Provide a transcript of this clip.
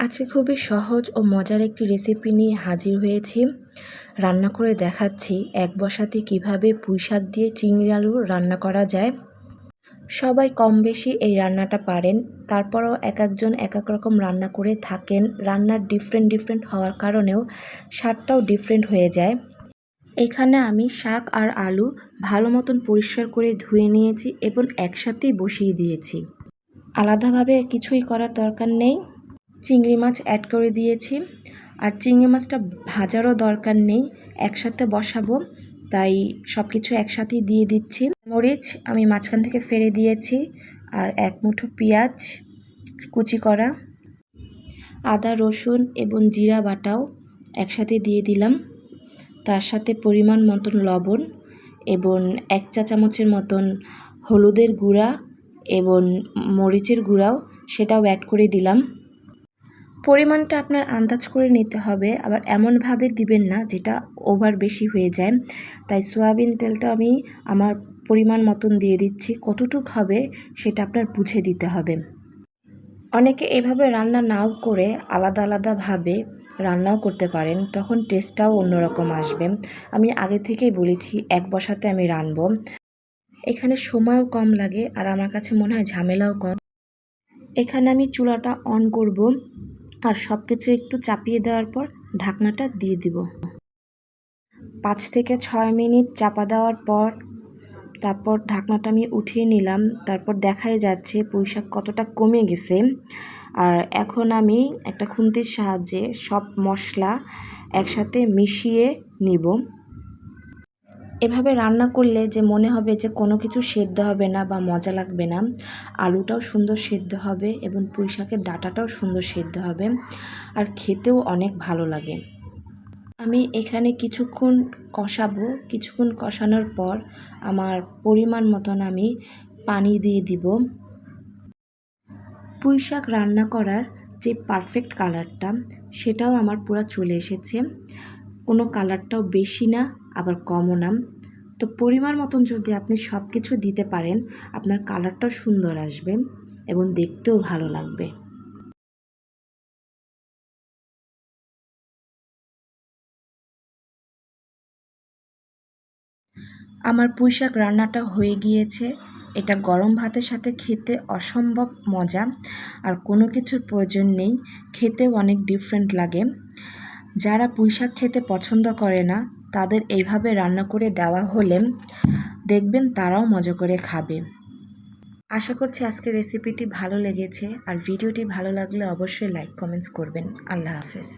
আজকে খুবই সহজ ও মজার একটি রেসিপি নিয়ে হাজির হয়েছি। রান্না করে দেখাচ্ছি এক বসাতে কিভাবে পুঁইশাক দিয়ে চিংড়ি আলু রান্না করা যায়। সবাই কম বেশি এই রান্নাটা পারেন, তারপরও এক একজন এক এক রকম রান্না করে থাকেন। রান্নার ডিফারেন্ট হওয়ার কারণেও স্বাদটাও ডিফারেন্ট হয়ে যায়। এখানে আমি শাক আর আলু ভালো মতন পরিষ্কার করে ধুয়ে নিয়েছি এবং একসাথেই বসিয়ে দিয়েছি। আলাদাভাবে কিছুই করার দরকার নেই। চিংড়ি মাছ অ্যাড করে দিয়েছি, আর চিংড়ি মাছটা ভাজারও দরকার নেই, একসাথে বসাবো তাই সব কিছু একসাথেই দিয়ে দিচ্ছি। মরিচ আমি মাঝখান থেকে ফেলে দিয়েছি, আর এক মুঠো পেঁয়াজ কুচি করা, আদা রসুন এবং জিরা বাটাও একসাথে দিয়ে দিলাম। তার সাথে পরিমাণ মতন লবণ এবং 1 চা চামচের মতন হলুদের গুঁড়া এবং মরিচের গুঁড়াও সেটাও অ্যাড করে দিলাম। পরিমাণটা আপনার আন্দাজ করে নিতে হবে, আবার এমনভাবে দিবেন না যেটা ওভার বেশি হয়ে যায়। তাই সয়াবিন তেলটা আমি আমার পরিমাণ মতন দিয়ে দিচ্ছি, কতটুক হবে সেটা আপনার বুঝে দিতে হবে। অনেকে এভাবে রান্না নাও করে আলাদাভাবে রান্নাও করতে পারেন, তখন টেস্টটাও অন্যরকম আসবে। আমি আগে থেকেই বলেছি এক বসাতে আমি রানবো, এখানে সময়ও কম লাগে আর আমার কাছে মনে হয় ঝামেলাও কম। এখানে আমি চুলাটা অন করব আর সব কিছু একটু চাপিয়ে দেওয়ার পর ঢাকনাটা দিয়ে দিব। 5 থেকে 6 মিনিট চাপা দেওয়ার পর তারপর ঢাকনাটা আমি উঠিয়ে নিলাম। তারপর দেখাই যাচ্ছে পুঁইশাক কতটা কমে গেছে। আর এখন আমি একটা খুন্তির সাহায্যে সব মশলা একসাথে মিশিয়ে নিব। এভাবে রান্না করলে যে মনে হবে যে কোনো কিছু সেদ্ধ হবে না বা মজা লাগবে না, আলুটাও সুন্দর সেদ্ধ হবে এবং পুঁইশাকের ডাঁটাটাও সুন্দর সেদ্ধ হবে, আর খেতেও অনেক ভালো লাগে। আমি এখানে কিছুক্ষণ কষাবো, কিছুক্ষণ কষানোর পর আমার পরিমাণ মতন আমি পানি দিয়ে দিব। পুঁইশাক রান্না করার যে পারফেক্ট কালারটা সেটাও আমার পুরো চলে এসেছে, কোনো কালারটাও বেশি না আবার কমও না। তো পরিমাণ মতন যদি আপনি সব কিছু দিতে পারেন, আপনার কালারটাও সুন্দর আসবে এবং দেখতেও ভালো লাগবে। আমার পুঁইশাক রান্নাটা হয়ে গিয়েছে। এটা গরম ভাতের সাথে খেতে অসম্ভব মজা, আর কোনো কিছুর প্রয়োজন নেই, খেতেও অনেক ডিফারেন্ট লাগে। যারা পুঁইশাক খেতে পছন্দ করে না তাদের এইভাবে রান্না করে দেওয়া হলে দেখবেন তারাও মজা করে খাবে। আশা করছি আজকের রেসিপিটি ভালো লেগেছে, আর ভিডিওটি ভালো লাগলে অবশ্যই লাইক কমেন্টস করবেন। আল্লাহ হাফেজ।